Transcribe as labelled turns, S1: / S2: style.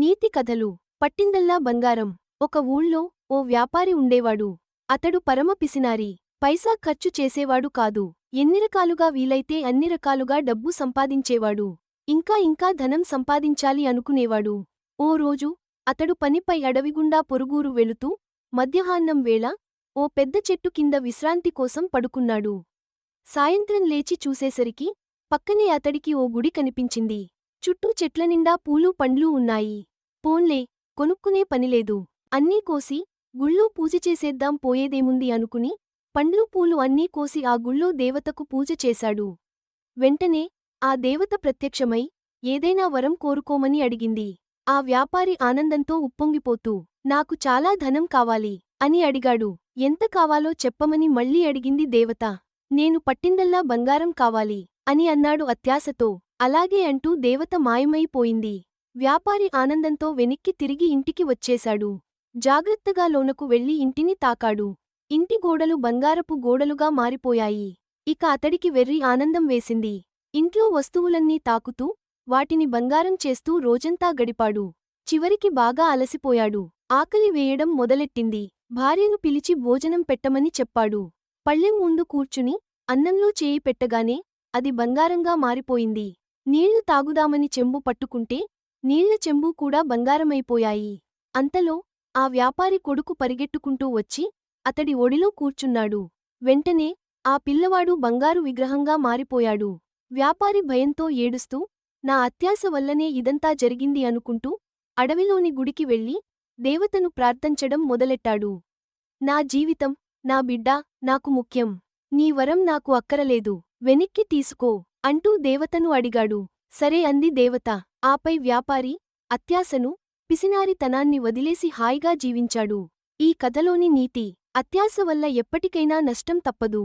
S1: నీతి కథలు. పట్టిందల్లా బంగారం. ఒక ఊళ్ళో ఓ వ్యాపారి ఉండేవాడు. అతడు పరమ పిసినారి. పైసా ఖర్చు చేసేవాడు కాదు. ఎన్ని రకాలుగా వీలైతే అన్ని రకాలుగా డబ్బు సంపాదించేవాడు. ఇంకా ధనం సంపాదించాలి అనుకునేవాడు. ఓ రోజు అతడు పనిపై అడవిగుండా పొరుగురు వెళుతూ మధ్యాహ్నం వేళ ఓ పెద్ద చెట్టు కింద విశ్రాంతి కోసం పడుకున్నాడు. సాయంత్రం లేచి చూసేసరికి పక్కనే అతడికి ఓ గుడి కనిపించింది. చుట్టూ చెట్లనిండా పూలు పండ్లూ ఉన్నాయి. పోన్లే, కొనుక్కునే పనిలేదు. అన్నీ కోసి గుళ్ళో పూజ చేసేద్దాం పోయేదేముంది అనుకుని పండ్లు పూలు అన్నీ కోసి ఆ గుళ్ళో దేవతకు పూజ చేశాడు. వెంటనే ఆ దేవత ప్రత్యక్షమై ఏదైనా వరం కోరుకోమని అడిగింది. ఆ వ్యాపారి ఆనందంతో ఉప్పొంగిపోతూ నాకు చాలా ధనం కావాలి అని అడిగాడు. ఎంత కావాలో చెప్పమని మళ్ళీ అడిగింది దేవత. నేను పట్టిందల్లా బంగారం కావాలి అని అన్నాడు అత్యాశతో. అలాగే అంటూ దేవత మాయమైపోయింది. వ్యాపారి ఆనందంతో వెనక్కి తిరిగి ఇంటికి వచ్చేశాడు. జాగ్రత్తగా లోనకు వెళ్లి ఇంటిని తాకాడు. ఇంటి గోడలు బంగారపు గోడలుగా మారిపోయాయి. ఇక అతడికి వెర్రి ఆనందం వేసింది. ఇంట్లో వస్తువులన్నీ తాకుతూ వాటిని బంగారం చేస్తూ రోజంతా గడిపాడు. చివరికి బాగా అలసిపోయాడు. ఆకలి వేయడం మొదలెట్టింది. భార్యను పిలిచి భోజనం పెట్టమని చెప్పాడు. పళ్ళెం ముందు కూర్చుని అన్నంలో చేయి పెట్టగానే అది బంగారంగా మారిపోయింది. నీళ్లు తాగుదామని చెంబు పట్టుకుంటే నీళ్ల చెంబు కూడా బంగారమైపోయాయి. అంతలో ఆ వ్యాపారి కొడుకు పరిగెట్టుకుంటూ వచ్చి అతడి ఒడిలో కూర్చున్నాడు. వెంటనే ఆ పిల్లవాడు బంగారు విగ్రహంగా మారిపోయాడు. వ్యాపారి భయంతో ఏడుస్తూ నా అత్యాశ వల్లనే ఇదంతా జరిగింది అనుకుంటూ అడవిలోని గుడికి వెళ్లి దేవతను ప్రార్థించడం మొదలెట్టాడు. నా జీవితం, నా బిడ్డ నాకు ముఖ్యం. నీ వరం నాకు అక్కరలేదు, వెనక్కి తీసుకో అంటూ దేవతను అడిగాడు. సరే అంది దేవత. ఆపై వ్యాపారి అత్యాశను, పిసినారితనాన్ని వదిలేసి హాయిగా జీవించాడు. ఈ కథలోని నీతి: అత్యాశ వల్ల ఎప్పటికైనా నష్టం తప్పదు.